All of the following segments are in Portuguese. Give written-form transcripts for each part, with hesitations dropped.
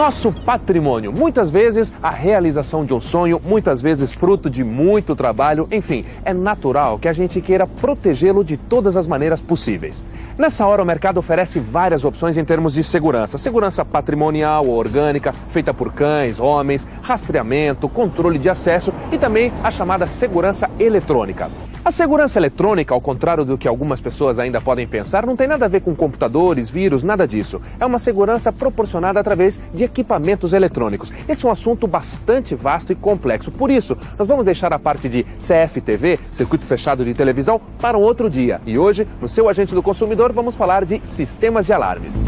Nosso patrimônio, muitas vezes a realização de um sonho, muitas vezes fruto de muito trabalho, enfim, é natural que a gente queira protegê-lo de todas as maneiras possíveis. Nessa hora o mercado oferece várias opções em termos de segurança. Segurança patrimonial ou orgânica, feita por cães, homens, rastreamento, controle de acesso e também a chamada segurança eletrônica. A segurança eletrônica, ao contrário do que algumas pessoas ainda podem pensar, não tem nada a ver com computadores, vírus, nada disso. É uma segurança proporcionada através de equipamentos eletrônicos. Esse é um assunto bastante vasto e complexo. Por isso, nós vamos deixar a parte de CFTV, circuito fechado de televisão, para um outro dia. E hoje, no seu Agente do Consumidor, vamos falar de sistemas de alarmes.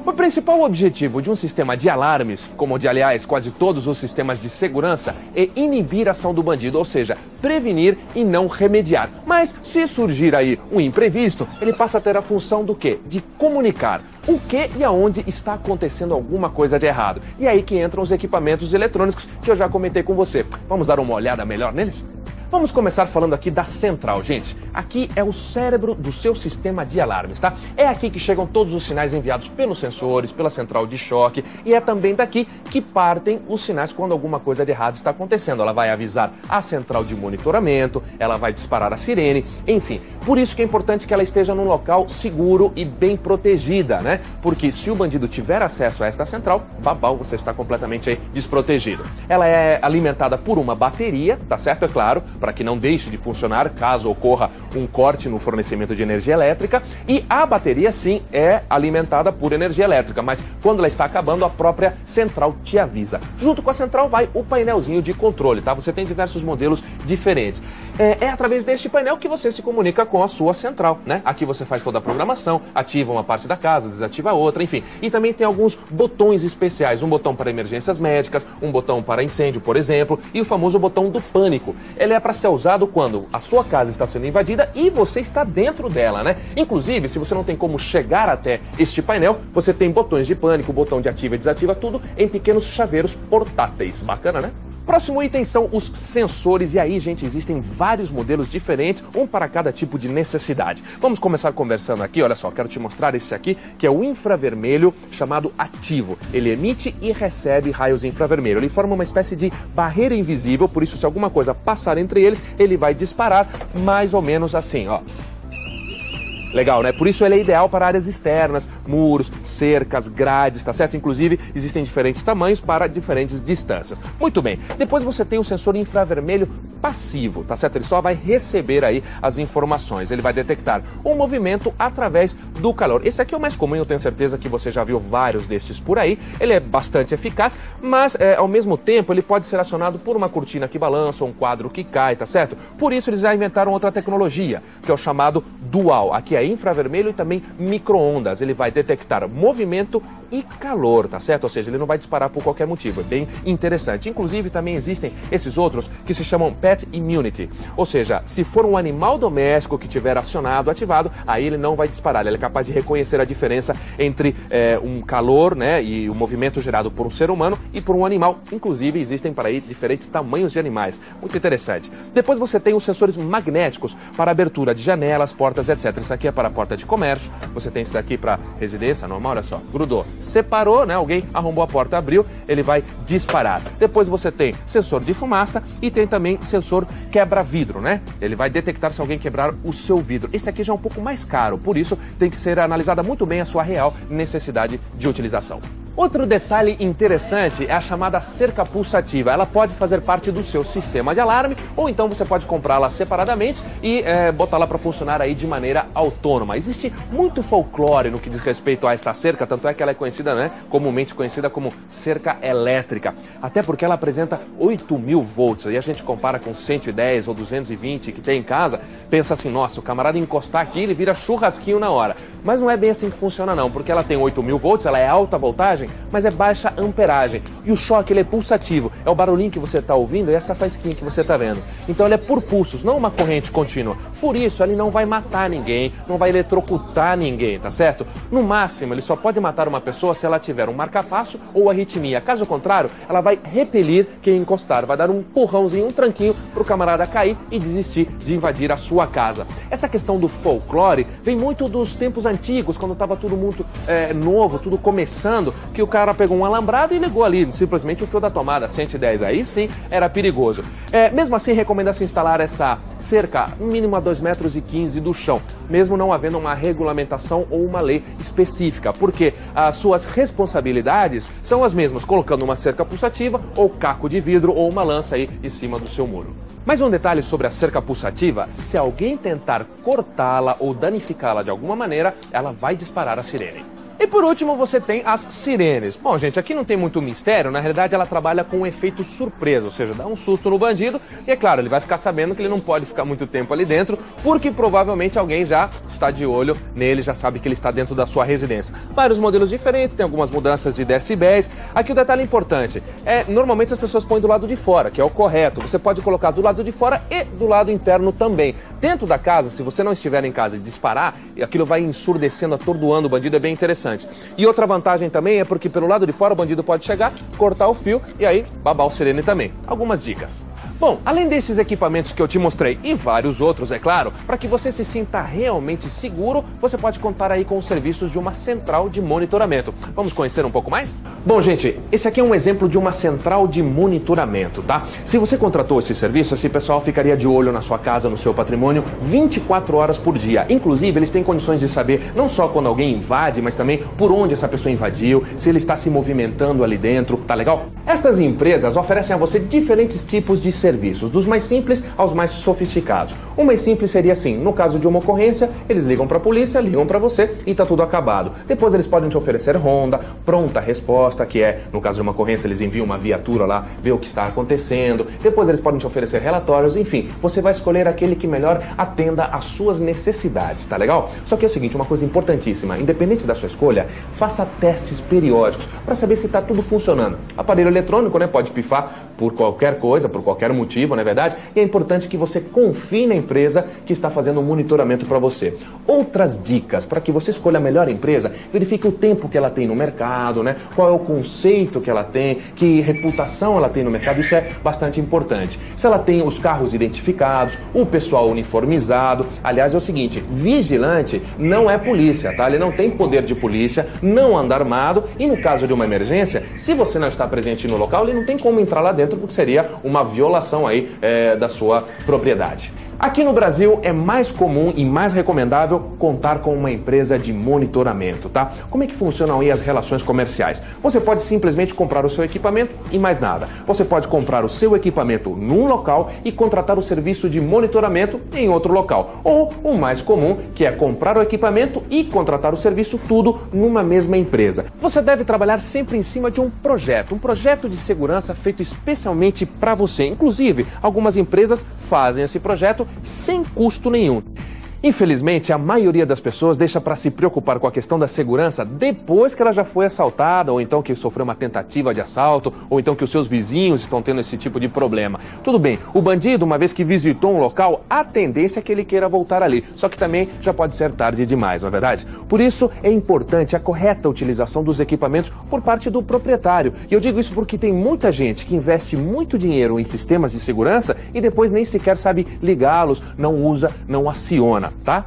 O principal objetivo de um sistema de alarmes, como de aliás quase todos os sistemas de segurança, é inibir a ação do bandido, ou seja, prevenir e não remediar. Mas se surgir aí um imprevisto, ele passa a ter a função do quê? De comunicar o que e aonde está acontecendo alguma coisa de errado. E aí que entram os equipamentos eletrônicos que eu já comentei com você. Vamos dar uma olhada melhor neles? Vamos começar falando aqui da central, gente. Aqui é o cérebro do seu sistema de alarmes, tá? É aqui que chegam todos os sinais enviados pelos sensores, pela central de choque, e é também daqui que partem os sinais quando alguma coisa de errado está acontecendo. Ela vai avisar a central de monitoramento, ela vai disparar a sirene, enfim. Por isso que é importante que ela esteja num local seguro e bem protegida, né? Porque se o bandido tiver acesso a esta central, babau, você está completamente aí desprotegido. Ela é alimentada por uma bateria, tá certo? É claro, para que não deixe de funcionar caso ocorra um corte no fornecimento de energia elétrica. E a bateria, sim, é alimentada por energia elétrica, mas quando ela está acabando, a própria central te avisa. Junto com a central vai o painelzinho de controle, tá? Você tem diversos modelos diferentes. É através deste painel que você se comunica com a sua central, né? Aqui você faz toda a programação, ativa uma parte da casa, desativa a outra, enfim. E também tem alguns botões especiais, um botão para emergências médicas, um botão para incêndio, por exemplo, e o famoso botão do pânico. Ele é para ser usado quando a sua casa está sendo invadida e você está dentro dela, né? Inclusive, se você não tem como chegar até este painel, você tem botões de pânico, botão de ativa e desativa, tudo em pequenos chaveiros portáteis. Bacana, né? Próximo item são os sensores, e aí, gente, existem vários modelos diferentes, um para cada tipo de necessidade. Vamos começar conversando aqui, olha só, quero te mostrar esse aqui, que é o infravermelho chamado ativo. Ele emite e recebe raios infravermelho. Ele forma uma espécie de barreira invisível, por isso se alguma coisa passar entre eles, ele vai disparar mais ou menos assim, ó. Legal, né? Por isso ele é ideal para áreas externas, muros, cercas, grades, tá certo? Inclusive, existem diferentes tamanhos para diferentes distâncias. Muito bem. Depois você tem o sensor infravermelho passivo, tá certo? Ele só vai receber aí as informações. Ele vai detectar o movimento através do calor. Esse aqui é o mais comum, eu tenho certeza que você já viu vários destes por aí. Ele é bastante eficaz, mas ao mesmo tempo ele pode ser acionado por uma cortina que balança ou um quadro que cai, tá certo? Por isso eles já inventaram outra tecnologia, que é o chamado dual. Aqui é infravermelho e também micro-ondas. Ele vai detectar movimento e calor, tá certo? Ou seja, ele não vai disparar por qualquer motivo. É bem interessante. Inclusive, também existem esses outros que se chamam Pet Immunity. Ou seja, se for um animal doméstico que tiver acionado, ativado, aí ele não vai disparar. Ele é capaz de reconhecer a diferença entre um calor, né, e o movimento gerado por um ser humano e por um animal. Inclusive, existem para aí diferentes tamanhos de animais. Muito interessante. Depois você tem os sensores magnéticos para abertura de janelas, portas, etc. Isso aqui é para a porta de comércio, você tem esse daqui para residência normal, olha só, grudou, separou, né, alguém arrombou a porta, abriu, ele vai disparar. Depois você tem sensor de fumaça e tem também sensor quebra-vidro, né, ele vai detectar se alguém quebrar o seu vidro. Esse aqui já é um pouco mais caro, por isso tem que ser analisada muito bem a sua real necessidade de utilização. Outro detalhe interessante é a chamada cerca pulsativa. Ela pode fazer parte do seu sistema de alarme ou então você pode comprá-la separadamente e botá-la para funcionar aí de maneira autônoma. Existe muito folclore no que diz respeito a esta cerca, tanto é que ela é conhecida, né, comumente conhecida como cerca elétrica. Até porque ela apresenta 8.000 volts. E a gente compara com 110 ou 220 que tem em casa, pensa assim, nossa, o camarada encostar aqui, ele vira churrasquinho na hora. Mas não é bem assim que funciona não, porque ela tem 8.000 volts, ela é alta voltagem, mas é baixa amperagem. E o choque, ele é pulsativo. É o barulhinho que você está ouvindo e essa faísquinha que você está vendo. Então ele é por pulsos, não uma corrente contínua. Por isso, ele não vai matar ninguém, não vai eletrocutar ninguém, tá certo? No máximo, ele só pode matar uma pessoa se ela tiver um marca-passo ou arritmia. Caso contrário, ela vai repelir quem encostar, vai dar um empurrãozinho, um tranquinho para o camarada cair e desistir de invadir a sua casa. Essa questão do folclore vem muito dos tempos antigos, quando estava tudo muito novo, tudo começando, que o cara pegou um alambrado e ligou ali simplesmente o fio da tomada 110. Aí sim era perigoso. Mesmo assim, recomenda-se instalar essa cerca mínimo a 2,15 metros do chão, mesmo não havendo uma regulamentação ou uma lei específica, porque as suas responsabilidades são as mesmas, colocando uma cerca pulsativa ou caco de vidro ou uma lança aí em cima do seu muro. Mais um detalhe sobre a cerca pulsativa: se alguém tentar cortá-la ou danificá-la de alguma maneira, ela vai disparar a sirene. E por último, você tem as sirenes. Bom, gente, aqui não tem muito mistério. Na realidade, ela trabalha com um efeito surpresa, ou seja, dá um susto no bandido e, é claro, ele vai ficar sabendo que ele não pode ficar muito tempo ali dentro, porque provavelmente alguém já está de olho nele, já sabe que ele está dentro da sua residência. Vários modelos diferentes, tem algumas mudanças de decibéis. Aqui o detalhe importante normalmente as pessoas põem do lado de fora, que é o correto. Você pode colocar do lado de fora e do lado interno também. Dentro da casa, se você não estiver em casa e disparar, aquilo vai ensurdecendo, atordoando o bandido, é bem interessante. E outra vantagem também é porque pelo lado de fora o bandido pode chegar, cortar o fio e aí babar o sirene também. Algumas dicas. Bom, além desses equipamentos que eu te mostrei e vários outros, é claro, para que você se sinta realmente seguro, você pode contar aí com os serviços de uma central de monitoramento. Vamos conhecer um pouco mais? Bom, gente, esse aqui é um exemplo de uma central de monitoramento, tá? Se você contratou esse serviço, esse pessoal ficaria de olho na sua casa, no seu patrimônio, 24 horas por dia. Inclusive, eles têm condições de saber não só quando alguém invade, mas também por onde essa pessoa invadiu, se ele está se movimentando ali dentro, tá legal? Estas empresas oferecem a você diferentes tipos de serviços, dos mais simples aos mais sofisticados. O mais simples seria assim: no caso de uma ocorrência, eles ligam para a polícia, ligam para você e tá tudo acabado. Depois eles podem te oferecer ronda, pronta resposta, que é, no caso de uma ocorrência, eles enviam uma viatura lá, ver o que está acontecendo. Depois eles podem te oferecer relatórios, enfim, você vai escolher aquele que melhor atenda às suas necessidades, tá legal? Só que é o seguinte, uma coisa importantíssima: independente da sua escolha, faça testes periódicos para saber se está tudo funcionando. Aparelho eletrônico, né, pode pifar por qualquer coisa, por qualquer motivo, não é verdade? E é importante que você confie na empresa que está fazendo um monitoramento para você. Outras dicas para que você escolha a melhor empresa: verifique o tempo que ela tem no mercado, né? Qual é o conceito que ela tem, que reputação ela tem no mercado, isso é bastante importante. Se ela tem os carros identificados, o pessoal uniformizado. Aliás, é o seguinte, vigilante não é polícia, tá? Ele não tem poder de polícia, não anda armado e no caso de uma emergência, se você não está presente no local, ele não tem como entrar lá dentro, porque seria uma violação aí da sua propriedade. Aqui no Brasil é mais comum e mais recomendável contar com uma empresa de monitoramento, tá? Como é que funcionam aí as relações comerciais? Você pode simplesmente comprar o seu equipamento e mais nada. Você pode comprar o seu equipamento num local e contratar o serviço de monitoramento em outro local. Ou o mais comum, que é comprar o equipamento e contratar o serviço, tudo numa mesma empresa. Você deve trabalhar sempre em cima de um projeto de segurança feito especialmente para você. Inclusive, algumas empresas fazem esse projeto sem custo nenhum. Infelizmente, a maioria das pessoas deixa para se preocupar com a questão da segurança depois que ela já foi assaltada, ou então que sofreu uma tentativa de assalto, ou então que os seus vizinhos estão tendo esse tipo de problema. Tudo bem, o bandido, uma vez que visitou um local, a tendência é que ele queira voltar ali, só que também já pode ser tarde demais, não é verdade? Por isso, é importante a correta utilização dos equipamentos por parte do proprietário. E eu digo isso porque tem muita gente que investe muito dinheiro em sistemas de segurança e depois nem sequer sabe ligá-los, não usa, não aciona. Tá?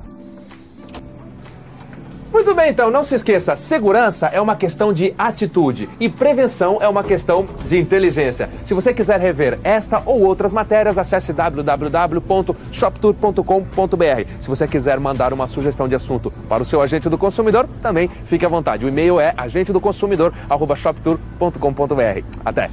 Muito bem, então, não se esqueça, segurança é uma questão de atitude e prevenção é uma questão de inteligência. Se você quiser rever esta ou outras matérias, acesse www.shoptour.com.br. Se você quiser mandar uma sugestão de assunto para o seu agente do consumidor, também fique à vontade. O e-mail é agentedoconsumidor@shoptour.com.br. Até!